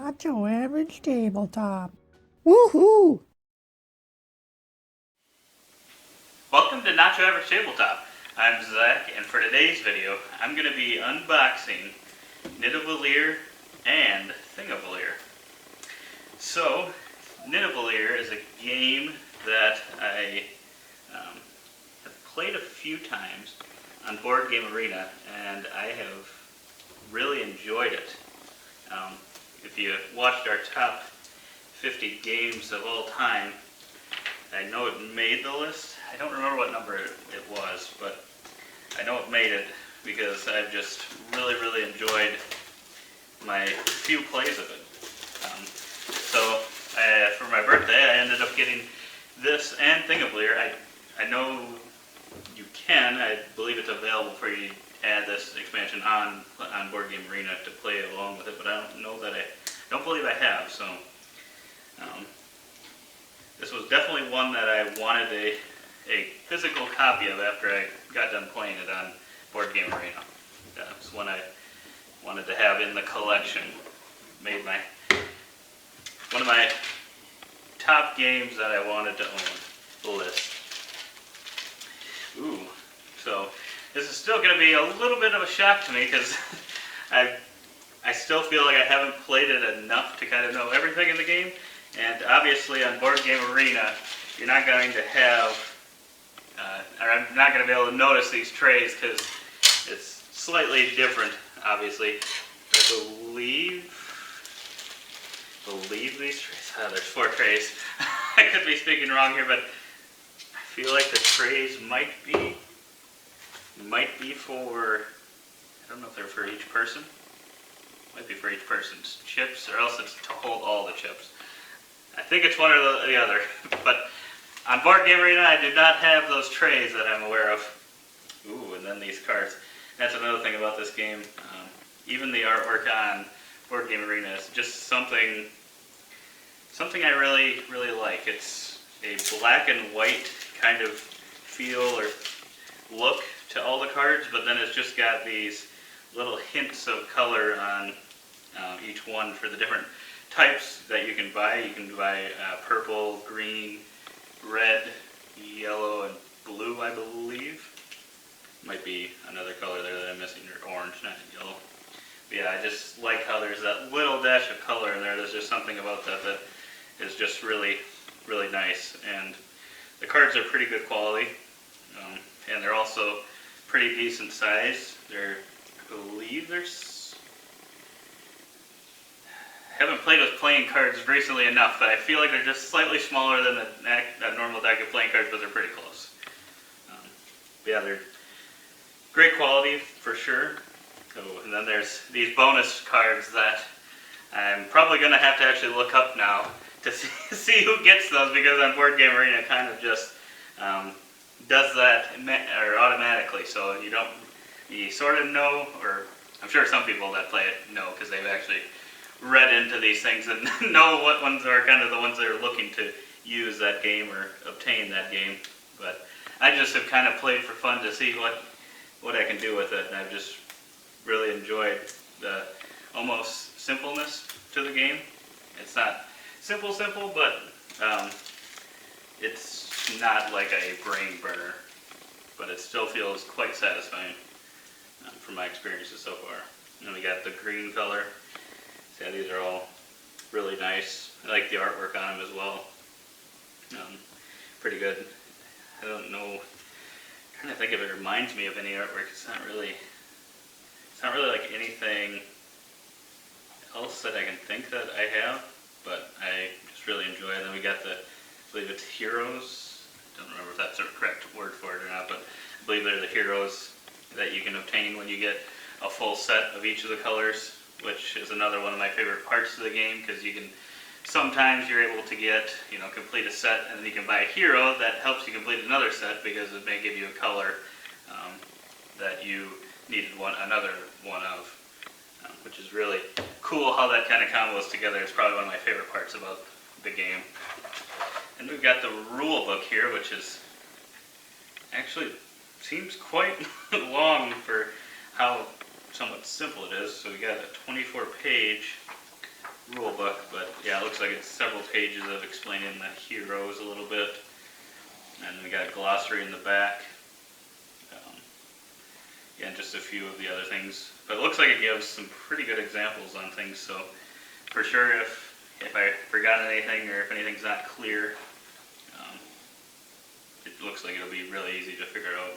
Not your average tabletop. Woohoo! Welcome to Not Your Average Tabletop. I'm Zach, and for today's video, I'm going to be unboxing Nidavellir and Thingvellir. So, Nidavellir is a game that I have played a few times on Board Game Arena, and I have really enjoyed it. If you watched our top 50 games of all time, I know it made the list. I don't remember what number it was, but I know it made it because I've just really enjoyed my few plays of it. For my birthday, I ended up getting this and Thingvellir. I know you can. I believe it's available for you to add this expansion on Board Game Arena to play along with it, but I don't believe I have. So this was definitely one that I wanted a physical copy of after I got done playing it on Board Game Arena. It's one I wanted to have in the collection. Made one of my top games that I wanted to own list. Ooh, so this is still going to be a little bit of a shock to me because I still feel like I haven't played it enough to kind of know everything in the game. And obviously on Board Game Arena, you're not going to have, or I'm not going to be able to notice these trays because it's slightly different, obviously. I believe these trays, there's 4 trays. I could be speaking wrong here, but I feel like the trays might be for, I don't know if they're for each person. Might be for each person's chips, or else it's to hold all the chips. I think it's one or the other, but on Board Game Arena I do not have those trays that I'm aware of. Ooh, and then these cards. That's another thing about this game. Even the artwork on Board Game Arena is just something I really like. It's a black and white kind of feel or look to all the cards, but then it's just got these little hints of color on each one for the different types that you can buy. You can buy purple, green, red, yellow, and blue, I believe. Might be another color there that I'm missing, or orange, not yellow. But yeah, I just like how there's that little dash of color in there. There's just something about that is just really nice. And the cards are pretty good quality, and they're also pretty decent size. I believe haven't played with playing cards recently enough, but I feel like they're just slightly smaller than a normal deck of playing cards, but they're pretty close. Yeah, they're great quality for sure. Oh, and then there's these bonus cards that I'm probably going to have to actually look up now to see who gets those, because on Board Game Arena it kind of just does that automatically, so you sort of know, or I'm sure some people that play it know because they've actually read into these things and know what ones are kind of the ones that are looking to use that game or obtain that game. But I just have kind of played for fun to see what I can do with it, and I've just really enjoyed the almost simpleness to the game. It's not simple, but it's not like a brain burner, but it still feels quite satisfying from my experiences so far. And we got the green color. Yeah, these are all really nice. I like the artwork on them as well. Pretty good. I don't know. I'm trying to think if it reminds me of any artwork. It's not really like anything else that I can think that I have, but I just really enjoy it. And then we got I believe it's heroes. I don't remember if that's the correct word for it or not, but I believe they're the heroes that you can obtain when you get a full set of each of the colors, which is another one of my favorite parts of the game, because sometimes you're able to complete a set, and then you can buy a hero that helps you complete another set because it may give you a color that you needed another one of, which is really cool how that kind of combos together. It's probably one of my favorite parts about the game. And we've got the rule book here, which is actually seems quite long for how somewhat simple it is. So we got a 24-page rule book, but yeah, it looks like it's several pages of explaining the heroes a little bit. And we got a glossary in the back. Yeah, and just a few of the other things. But it looks like it gives some pretty good examples on things, so for sure if I forgot anything or if anything's not clear, it looks like it'll be really easy to figure out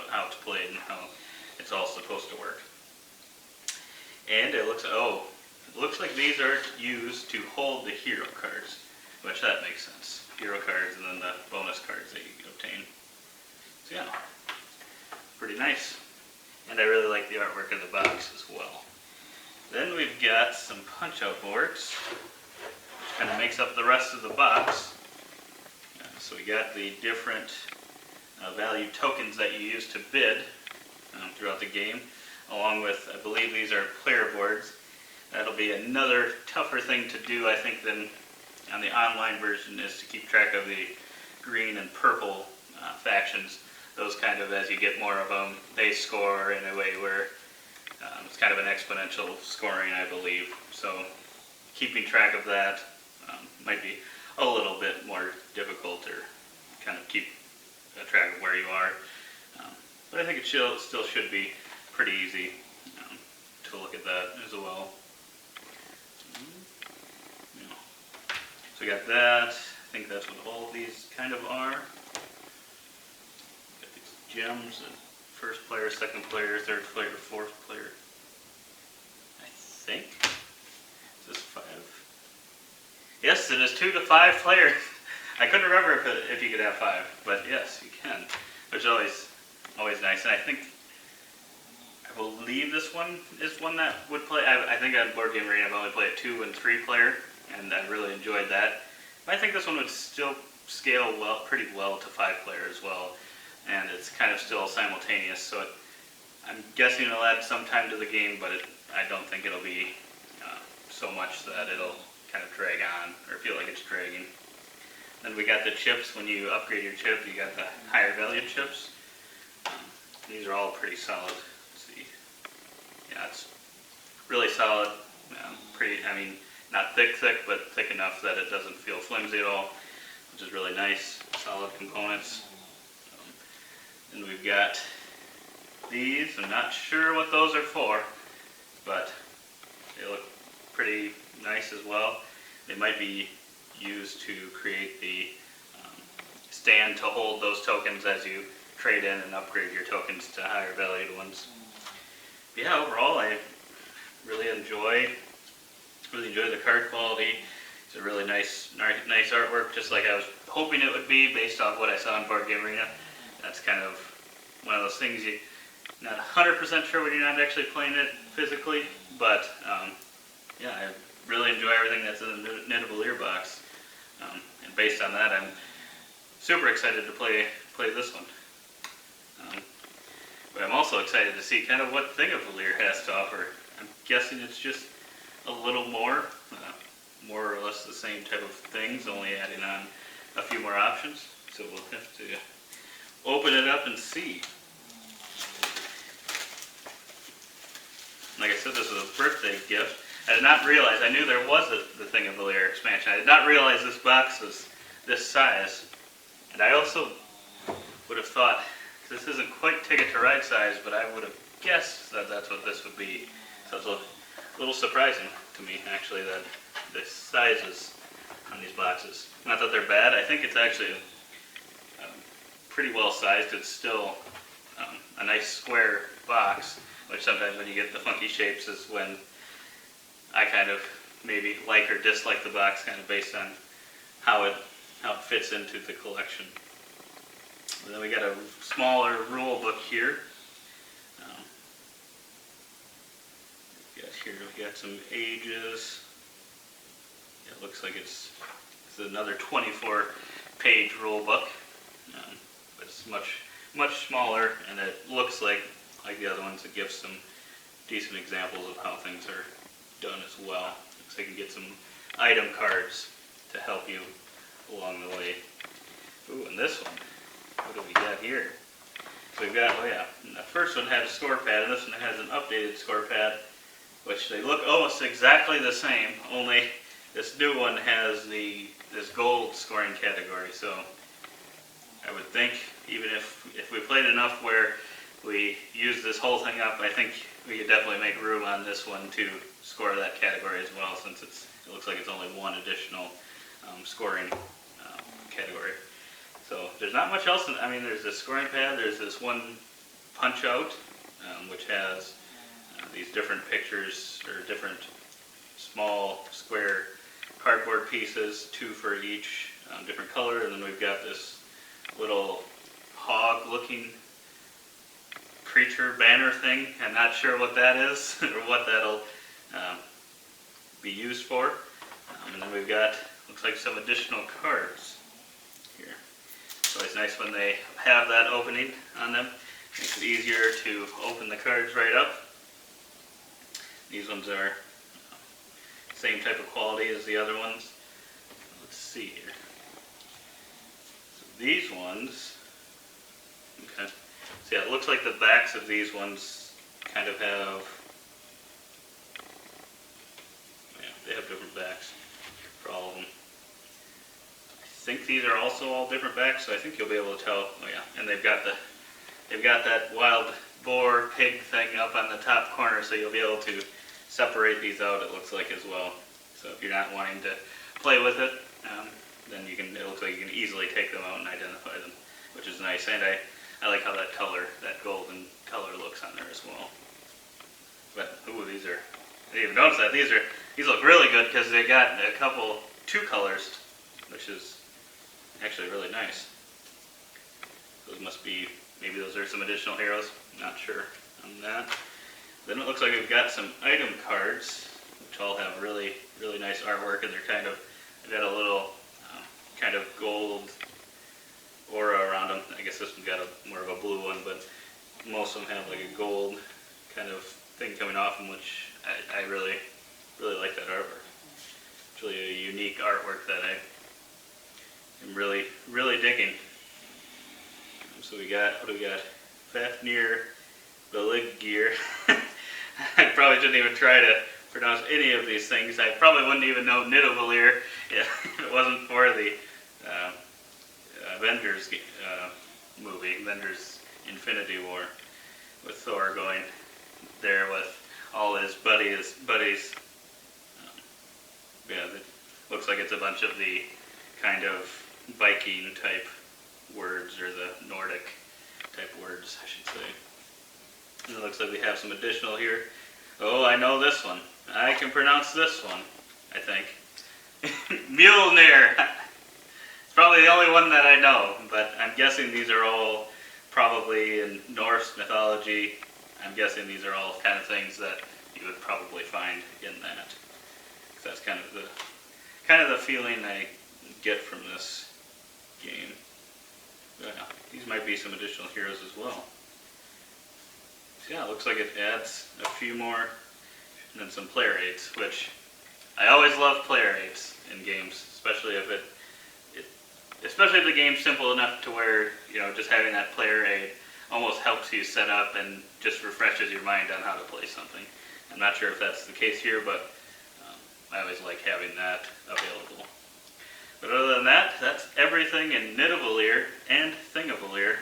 how it's played and how it's all supposed to work. And it looks like these are used to hold the hero cards, which that makes sense. Hero cards and then the bonus cards that you can obtain. So yeah, pretty nice. And I really like the artwork in the box as well. Then we've got some punch-out boards, which kind of makes up the rest of the box. So we got the different value tokens that you use to bid throughout the game, along with, I believe these are player boards. That'll be another tougher thing to do, I think, than on the online version, is to keep track of the green and purple factions. Those kind of, as you get more of them, they score in a way where it's kind of an exponential scoring, I believe. So keeping track of that might be a little bit more difficult, or kind of keep track of where you are. But I think it still should be pretty easy to look at that as well. So we got that. I think that's what all of these kind of are. Got these gems, first player, second player, third player, fourth player. I think. Is this 5? Yes, it is 2 to 5 players. I couldn't remember if you could have 5, but yes, you can, which is always nice. And I believe this one is one that would play. I think on Board Game Arena I've only played 2 and 3 player, and I really enjoyed that. But I think this one would still scale pretty well to 5 player as well, and it's kind of still simultaneous. So I'm guessing it'll add some time to the game, but I don't think it'll be so much that it'll kind of drag on or feel like it's dragging. Then we got the chips. When you upgrade your chip, you got the higher value chips. These are all pretty solid. Let's see. Yeah, it's really solid. I mean, not thick, but thick enough that it doesn't feel flimsy at all, which is really nice. Solid components. And we've got these. I'm not sure what those are for, but they look pretty nice as well. They might be used to create the stand to hold those tokens as you trade in and upgrade your tokens to higher valued ones. But yeah, overall I really enjoy the card quality. It's a really nice artwork, just like I was hoping it would be based off what I saw in Board Game Arena. That's kind of one of those things you're not 100% sure when you're not actually playing it physically, but yeah, I really enjoy everything that's in the Nidavellir box, and based on that, I'm super excited to play this one. But I'm also excited to see kind of what Thingvellir has to offer. I'm guessing it's just a little more or less the same type of things, only adding on a few more options. So we'll have to open it up and see. Like I said, this was a birthday gift. I did not realize, I knew there was the Thingvellir expansion. I did not realize this box was this size. And I also would have thought, this isn't quite Ticket to Ride size, but I would have guessed that that's what this would be. So it's a little surprising to me, actually, that the sizes on these boxes. Not that they're bad, I think it's actually pretty well sized. It's still a nice square box, which sometimes when you get the funky shapes is when I kind of maybe like or dislike the box, kind of based on how it fits into the collection. And then we got a smaller rule book here. We got some ages. It looks like it's another 24-page rule book. But it's much smaller, and it looks like the other ones, it gives some decent examples of how things are done as well. So you can get some item cards to help you along the way. Ooh, and this one, what do we got here? So we've got, the first one had a score pad, and this one has an updated score pad. which they look almost exactly the same, only this new one has this gold scoring category. So I would think even if we played enough where we use this whole thing up, I think we could definitely make room on this one to score that category as well, since it looks like it's only one additional scoring category. So there's not much else. I mean, there's this scoring pad. There's this one punch out, which has these different pictures or different small square cardboard pieces, 2 for each different color, and then we've got this little hog-looking creature banner thing. I'm not sure what that is or what that'll be used for. And then we've got, looks like some additional cards here. So it's nice when they have that opening on them. Makes it easier to open the cards right up. These ones are same type of quality as the other ones. Let's see here. So these ones, okay. So yeah, it looks like the backs of these ones kind of have, yeah, they have different backs for all of them. I think these are also all different backs, so I think you'll be able to tell. Oh yeah, and they've got that wild boar pig thing up on the top corner, so you'll be able to separate these out, it looks like, as well. So if you're not wanting to play with it, then you can. It looks like you can easily take them out and identify them, which is nice. And I like how that color, that golden color, looks on there as well. But ooh, these are. I didn't even notice that these look really good because they got two colors, which is actually really nice. Those must be, maybe those are some additional heroes. Not sure on that. Then it looks like we've got some item cards, which all have really, really nice artwork, and they've got a little kind of gold aura around them. I guess this one's got more of a blue one, but most of them have like a gold kind of thing coming off them, which I really, really like that artwork. It's really a unique artwork that I am really, really digging. So what do we got? Fafnir Belligear. I probably shouldn't even try to pronounce any of these things. I probably wouldn't even know Nidavellir if it wasn't for the Avengers movie, Avengers Infinity War, with Thor going there with all his buddies. Yeah, it looks like it's a bunch of the kind of Viking type words, or the Nordic type words, I should say. And it looks like we have some additional here. Oh, I know this one. I can pronounce this one, I think. Mjolnir! It's probably the only one that I know, but I'm guessing these are all probably in Norse mythology. I'm guessing these are all kind of things that you would probably find in that. So that's kind of the feeling I get from this game. But yeah, these might be some additional heroes as well. So yeah, it looks like it adds a few more, and then some player aids, which I always love player aids in games, especially if the game's simple enough to where, you know, just having that player aid almost helps you set up and just refreshes your mind on how to play something. I'm not sure if that's the case here, but I always like having that available. But other than that, that's everything in Nidavellir and Thingvellir.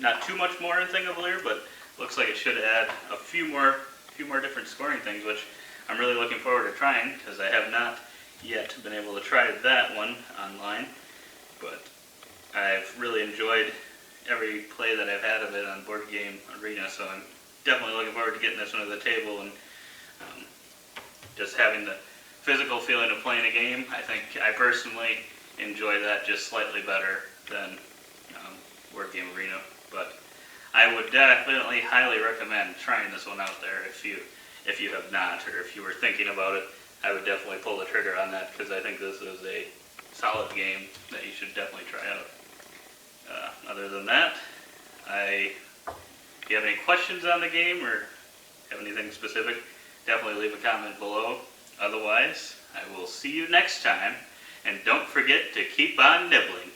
Not too much more in Thingvellir, but looks like it should add a few more different scoring things, which I'm really looking forward to trying, because I have not yet been able to try that one online. But I've really enjoyed every play that I've had of it on Board Game Arena, so I'm definitely looking forward to getting this one to the table and just having the physical feeling of playing a game. I think I personally enjoy that just slightly better than Board Game Arena, but I would definitely highly recommend trying this one out there if you have not, or if you were thinking about it. I would definitely pull the trigger on that, because I think this is a solid game that you should definitely try out. Other than that, if you have any questions on the game or have anything specific, definitely leave a comment below. Otherwise, I will see you next time, and don't forget to keep on nibbling.